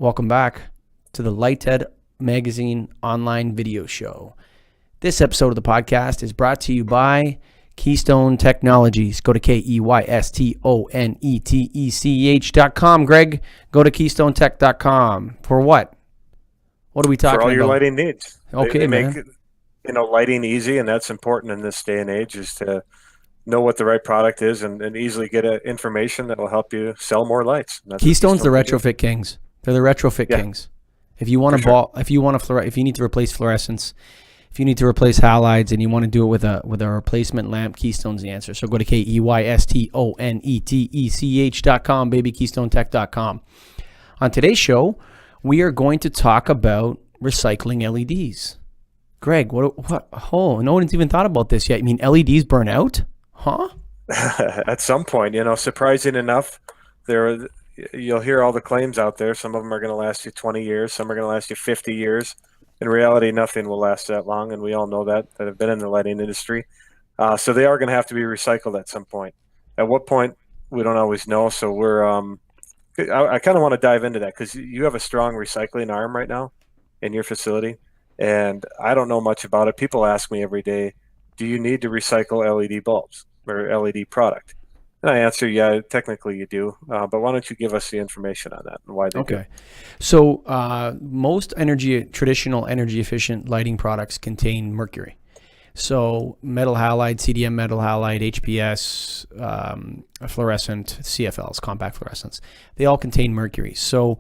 Welcome back to the Lighthead Magazine online video show. This episode of the podcast is brought to you by Keystone Technologies. Go to KEYSTONETECH.com. Greg, go to KeystoneTech.com. For what? What are we talking about? For all your lighting needs. Okay, they man. make lighting easy, and that's important in this day and age, is to know what the right product is and easily get information that will help you sell more lights. Keystone's the retrofit kings. They're the retrofit kings. If you want to if you need to replace fluorescents, if you need to replace halides, and you want to do it with a replacement lamp, Keystone's the answer. So go to KEYSTONETECH.com, baby, KeystoneTech.com. On today's show, we are going to talk about recycling LEDs. Greg, what? Oh, no one's even thought about this yet. You mean LEDs burn out? Huh? At some point, surprising enough, you'll hear all the claims out there. Some of them are going to last you 20 years. Some are going to last you 50 years. In reality, nothing will last that long, and we all know that have been in the lighting industry. So they are going to have to be recycled at some point. At what point, we don't always know. So I kind of want to dive into that, because you have a strong recycling arm right now in your facility, and I don't know much about it. People ask me every day, do you need to recycle LED bulbs or LED product? And I answer, yeah, technically you do. But why don't you give us the information on that and why they do? So most traditional energy efficient lighting products contain mercury. So metal halide, CDM metal halide, HPS, fluorescent, CFLs, compact fluorescents, they all contain mercury. So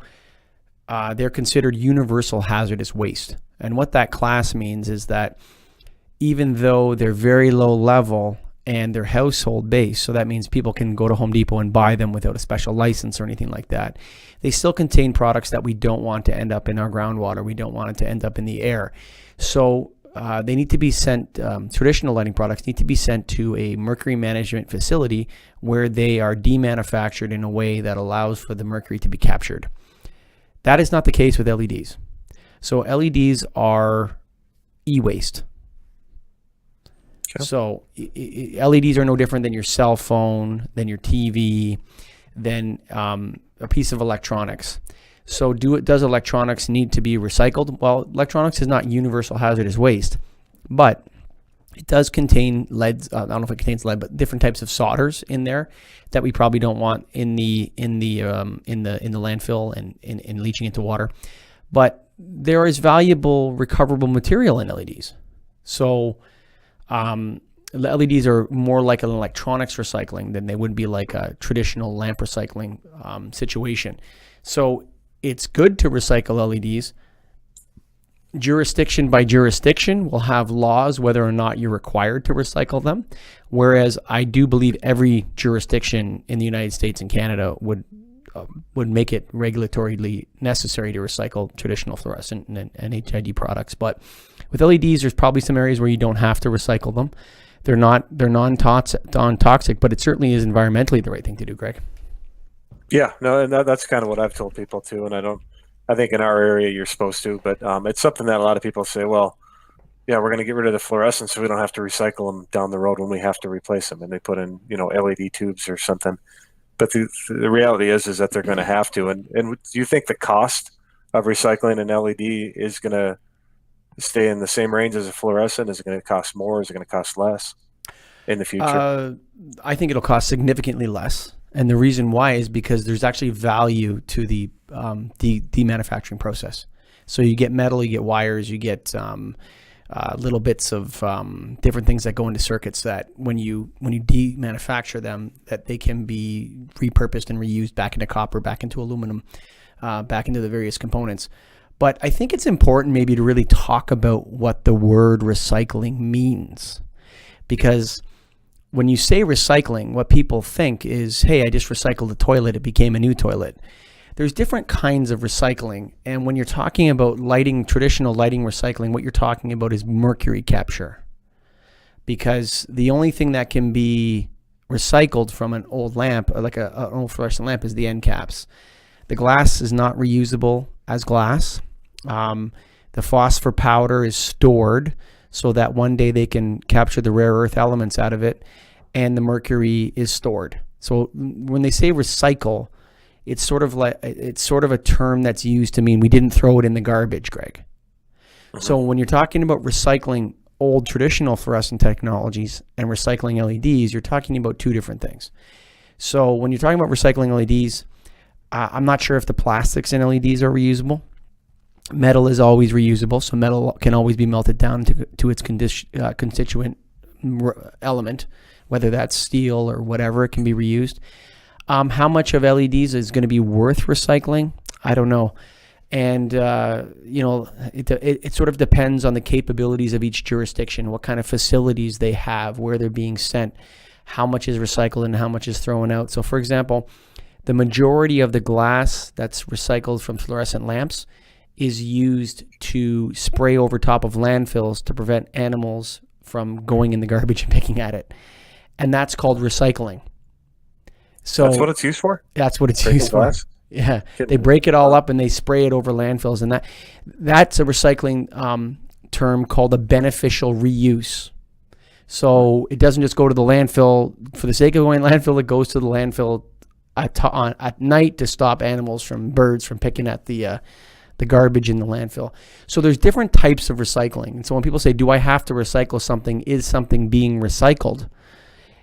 they're considered universal hazardous waste. And what that class means is that even though they're very low level and they're household based, so that means people can go to Home Depot and buy them without a special license or anything like that, they still contain products that we don't want to end up in our groundwater. We don't want it to end up in the air. So they need to be sent, traditional lighting products need to be sent to a mercury management facility where they are demanufactured in a way that allows for the mercury to be captured. That is not the case with LEDs. So LEDs are e-waste. So LEDs are no different than your cell phone, than your TV, than a piece of electronics. So does electronics need to be recycled? Well, electronics is not universal hazardous waste, but it does contain leads. I don't know if it contains lead, but different types of solders in there that we probably don't want in the landfill and in leaching into water. But there is valuable recoverable material in LEDs. So LEDs are more like an electronics recycling than they would be like a traditional lamp recycling situation. So it's good to recycle LEDs. Jurisdiction by jurisdiction will have laws whether or not you're required to recycle them. Whereas I do believe every jurisdiction in the United States and Canada would make it regulatorily necessary to recycle traditional fluorescent and HID products. But with LEDs, there's probably some areas where you don't have to recycle them. They're non-toxic, but it certainly is environmentally the right thing to do, Greg. Yeah, no, and that's kind of what I've told people too. And I think in our area you're supposed to, but it's something that a lot of people say, well, yeah, we're going to get rid of the fluorescents so we don't have to recycle them down the road when we have to replace them. And they put in, LED tubes or something. But the reality is that they're going to have to. And do you think the cost of recycling an LED is going to stay in the same range as a fluorescent? Is it going to cost more? Is it going to cost less in the future? I think it'll cost significantly less. And the reason why is because there's actually value to the demanufacturing process. So you get metal, you get wires, you get little bits of different things that go into circuits that when you demanufacture them, that they can be repurposed and reused back into copper, back into aluminum, back into the various components. But I think it's important maybe to really talk about what the word recycling means, because when you say recycling, what people think is, hey, I just recycled the toilet, it became a new toilet. There's different kinds of recycling. And when you're talking about traditional lighting recycling, what you're talking about is mercury capture. Because the only thing that can be recycled from an old lamp, like an old fluorescent lamp, is the end caps. The glass is not reusable as glass. The phosphor powder is stored so that one day they can capture the rare earth elements out of it, and the mercury is stored. So when they say recycle, it's sort of a term that's used to mean we didn't throw it in the garbage, Greg. So when you're talking about recycling old traditional fluorescent technologies and recycling LEDs, you're talking about two different things. So when you're talking about recycling LEDs, I'm not sure if the plastics in LEDs are reusable. Metal is always reusable, so metal can always be melted down to its constituent element, whether that's steel or whatever, it can be reused. How much of LEDs is going to be worth recycling? I don't know. And, it sort of depends on the capabilities of each jurisdiction, what kind of facilities they have, where they're being sent, how much is recycled and how much is thrown out. So, for example, the majority of the glass that's recycled from fluorescent lamps is used to spray over top of landfills to prevent animals from going in the garbage and picking at it. And that's called recycling. So that's what it's used for? That's what it's Breaking used for. glass? Yeah. They break it all up and they spray it over landfills. And that's a recycling term called a beneficial reuse. So it doesn't just go to the landfill for the sake of going to landfill. It goes to the landfill at night to stop birds from picking at the garbage in the landfill. So there's different types of recycling. And so when people say, do I have to recycle something? Is something being recycled?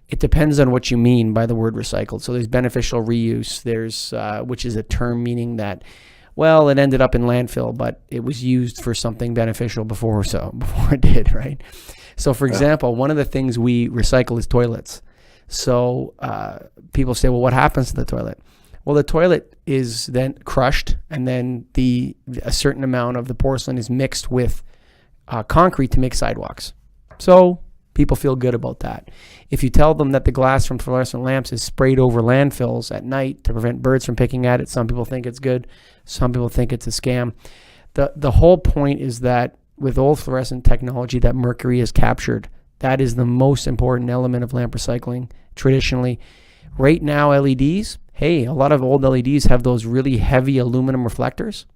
It depends on what you mean by the word recycled. So there's beneficial reuse. There's, which is a term meaning that, well, it ended up in landfill, but it was used for something beneficial before it did, right? So for example, one of the things we recycle is toilets. So people say, well, what happens to the toilet? Well, the toilet is then crushed, and then a certain amount of the porcelain is mixed with concrete to make sidewalks. So people feel good about that. If you tell them that the glass from fluorescent lamps is sprayed over landfills at night to prevent birds from picking at it, some people think it's good. Some people think it's a scam. The whole point is that with old fluorescent technology that mercury is captured, that is the most important element of lamp recycling traditionally. Right now, LEDs, a lot of old LEDs have those really heavy aluminum reflectors.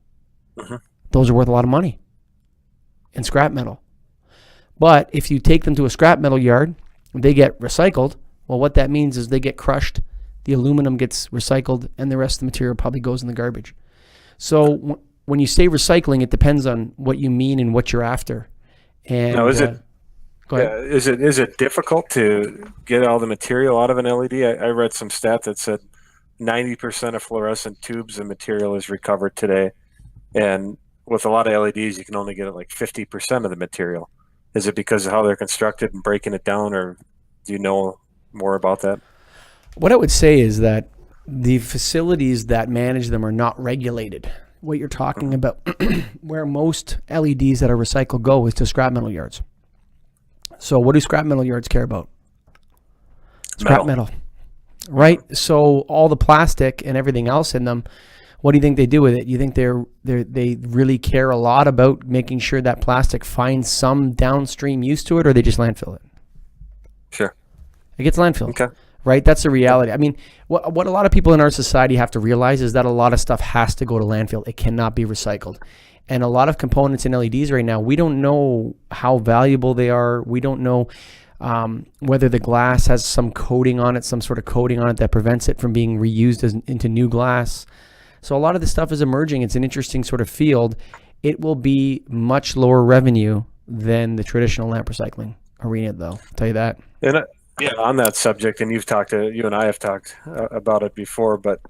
Mm-hmm. Those are worth a lot of money in scrap metal. But if you take them to a scrap metal yard, they get recycled. Well, what that means is they get crushed, the aluminum gets recycled, and the rest of the material probably goes in the garbage. So when you say recycling, it depends on what you mean and what you're after. And now, go ahead. Is it difficult to get all the material out of an LED? I read some stat that said 90% of fluorescent tubes and material is recovered today, and with a lot of LEDs, you can only get like 50% of the material. Is it because of how they're constructed and breaking it down, or do you know more about that? What I would say is that the facilities that manage them are not regulated. What you're talking about, where most LEDs that are recycled go is to scrap metal yards. So what do scrap metal yards care about? Scrap metal. Right? So all the plastic and everything else in them, what do you think they do with it? You think they really care a lot about making sure that plastic finds some downstream use to it, or they just landfill it? Sure. It gets landfilled. Okay. Right? That's the reality. I mean, what a lot of people in our society have to realize is that a lot of stuff has to go to landfill. It cannot be recycled. And a lot of components in LEDs right now, we don't know how valuable they are. We don't know whether the glass has some coating on it, some sort of coating on it that prevents it from being reused into new glass. So a lot of this stuff is emerging. It's an interesting sort of field. It will be much lower revenue than the traditional lamp recycling arena, though. I'll tell you that. And on that subject, and you and I have talked about it before, but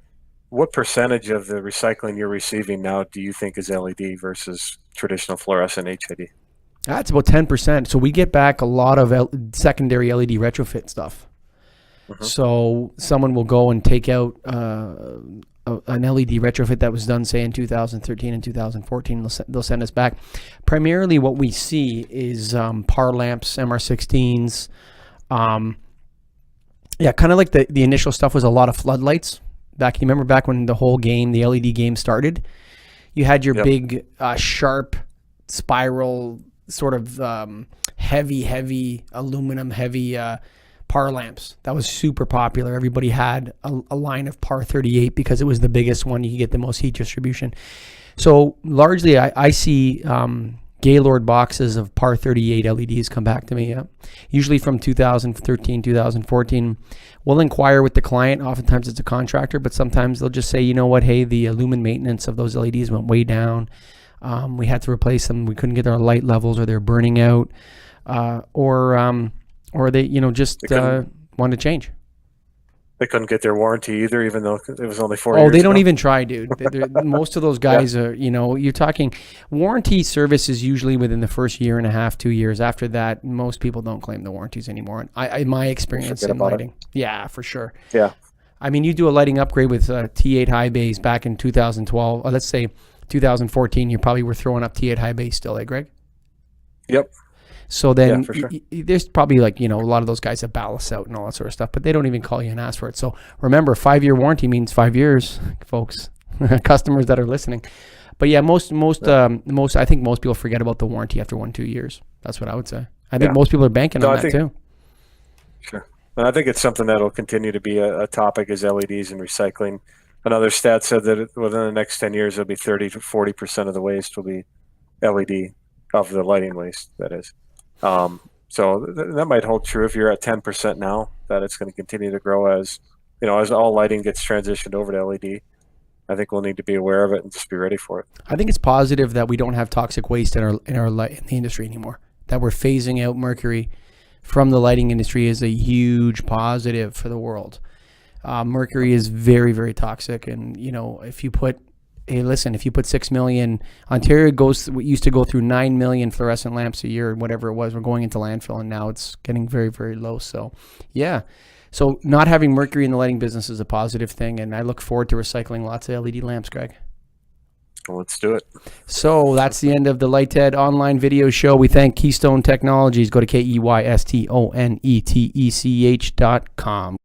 what percentage of the recycling you're receiving now do you think is LED versus traditional fluorescent HID? That's about 10%. So we get back a lot of secondary LED retrofit stuff. Mm-hmm. So someone will go and take out an LED retrofit that was done, say, in 2013 and 2014. They'll send us back. Primarily what we see is PAR lamps, MR16s. Kind of like the initial stuff was a lot of floodlights. You remember back when the whole game, the LED game started? You had your big, sharp, spiral, sort of heavy, aluminum, heavy PAR lamps. That was super popular. Everybody had a line of PAR 38 because it was the biggest one. You could get the most heat distribution. So largely, I see Gaylord boxes of par 38 LEDs come back to me. Yeah, usually from 2013, 2014. We'll inquire with the client. Oftentimes it's a contractor, but sometimes they'll just say, you know what, hey, the lumen maintenance of those LEDs went way down. We had to replace them. We couldn't get our light levels, or they're burning out, or they, just wanted to change. They couldn't get their warranty either, even though it was only 4 years. Oh, they don't ago. Even try, dude. Most of those guys are, you're talking warranty service is usually within the first year and a half, 2 years. After that, most people don't claim the warranties anymore. In my experience in lighting. Yeah, for sure. Yeah. I mean, you do a lighting upgrade with T8 high bays back in 2012. Let's say 2014, you probably were throwing up T8 high bays still, Greg? Yep. So then for sure. There's probably a lot of those guys that ballast out and all that sort of stuff, but they don't even call you and ask for it. So remember, 5-year warranty means 5 years, folks, customers that are listening. But yeah, most I think most people forget about the warranty after 1-2 years. That's what I would say. I think most people are banking on that too. Sure. And I think it's something that'll continue to be a topic is LEDs and recycling. Another stat said that within the next 10 years, it'll be 30 to 40% of the waste will be LED, of the lighting waste, that is. So that might hold true if you're at 10% now, that it's going to continue to grow as all lighting gets transitioned over to LED. I think we'll need to be aware of it and just be ready for it. I think it's positive that we don't have toxic waste in the industry anymore. That we're phasing out mercury from the lighting industry is a huge positive for the world. Mercury is very, very toxic, and if you put 6 million, Ontario used to go through 9 million fluorescent lamps a year, whatever it was. We're going into landfill, and now it's getting very, very low. So, yeah. So not having mercury in the lighting business is a positive thing, and I look forward to recycling lots of LED lamps, Greg. Well, let's do it. So that's the end of the Lighthead online video show. We thank Keystone Technologies. Go to KEYSTONETECH.com.